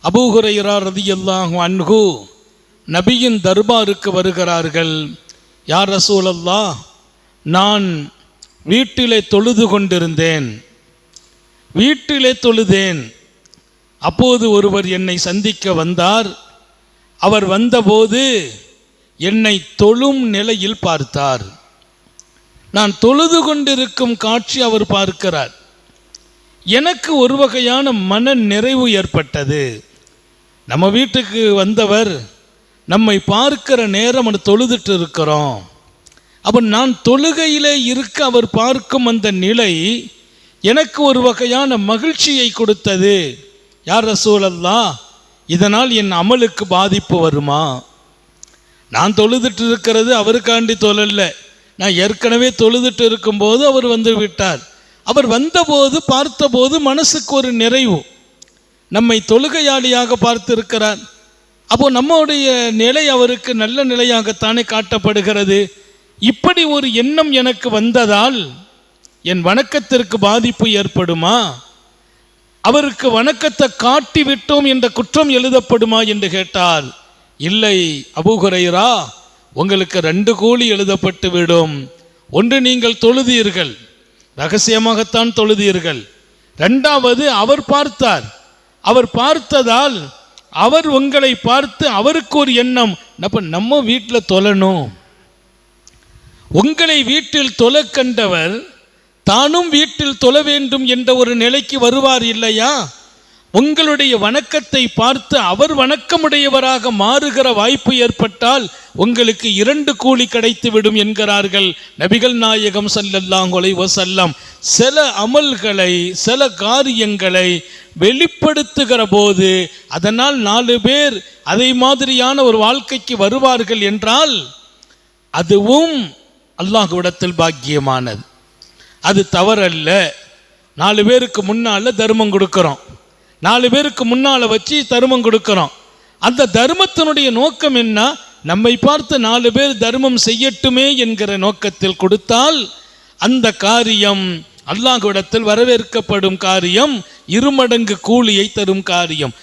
Abu Hurairah ரலியல்லாஹு அன்ஹு நபியின் தர்பாருக்கு வருகிறார்கள். யா ரசூலல்லாஹ், நான் வீட்டிலே தொழுது கொண்டிருந்தேன், அப்போது ஒருவர் என்னை சந்திக்க வந்தார். அவர் வந்தபோது என்னை தொழும் நிலையில் பார்த்தார். நான் தொழுது கொண்டிருக்கும் காட்சி அவர் பார்க்கிறார். எனக்கு ஒரு வகையான மன நிறைவு ஏற்பட்டது. நம்ம வீட்டுக்கு வந்தவர் நம்மை பார்க்கிற நேரம் தொழுதுட்டு இருக்கிறோம். அப்போ நான் தொழுகையிலே இருக்க அவர் பார்க்கும் அந்த நிலை எனக்கு ஒரு வகையான மகிழ்ச்சியை கொடுத்தது. யார் ரசூலல்லாஹ், இதனால் என் அமலுக்கு பாதிப்பு வருமா? நான் தொழுதுட்டு இருக்கிறது அவருக்காண்டி தொழல்ல, நான் ஏற்கனவே தொழுதுட்டு இருக்கும்போது அவர் வந்து விட்டார். அவர் வந்தபோது பார்த்தபோது மனசுக்கு ஒரு நிறைவு. நம்மை தொழுகையாளியாக பார்த்திருக்கிறார். அப்போ நம்முடைய நிலை அவருக்கு நல்ல நிலையாகத்தானே காட்டப்படுகிறது. இப்படி ஒரு எண்ணம் எனக்கு வந்ததால் என் வணக்கத்திற்கு பாதிப்பு ஏற்படுமா? அவருக்கு வணக்கத்தை காட்டி விட்டோம் என்ற குற்றம் எழுதப்படுமா என்று கேட்டால், இல்லை அபூ ஹுரைரா, உங்களுக்கு 2 கூலி எழுதப்பட்டு விடும். ஒன்று, நீங்கள் தொழுதீர்கள், ரகசியமாகத்தான் தொழுதீர்கள். 2வது, அவர் பார்த்தார். அவர் பார்த்ததால் அவர் உங்களை பார்த்து அவருக்கு ஒரு எண்ணம், நம்ம வீட்டில் தொழணும். உங்களை வீட்டில் தொழ கண்டவர் தானும் வீட்டில் தொழ வேண்டும் என்ற ஒரு நிலைக்கு வருவார் இல்லையா? உங்களுடைய வணக்கத்தை பார்த்து அவர் வணக்கமுடையவராக மாறுகிற வாய்ப்பு ஏற்பட்டால் உங்களுக்கு 2 கூலி கிடைத்துவிடும் என்கிறார்கள் நபிகள் நாயகம் ஸல்லல்லாஹு அலைஹி வஸல்லம். சில அமல்களை, சில காரியங்களை வெளிப்படுத்துகிற போது அதனால் 4 பேர் அதை மாதிரியான ஒரு வாழ்க்கைக்கு வருவார்கள் என்றால் அதுவும் அல்லாஹ்விடத்தில் பாக்கியமானது. அது தவறல்ல. 4 பேருக்கு முன்னால் தர்மம் கொடுக்கிறோம், 4 பேருக்கு முன்னால் வச்சு தர்மம் கொடுக்கிறோம். அந்த தர்மத்தினுடைய நோக்கம் என்ன? நம்மை பார்த்து 4 பேர் தர்மம் செய்யட்டுமே என்கிற நோக்கத்தில் கொடுத்தால் அந்த காரியம் அல்லாஹ்விடத்தில் வரவேற்கப்படும் காரியம், 2 மடங்கு கூலியை தரும் காரியம்.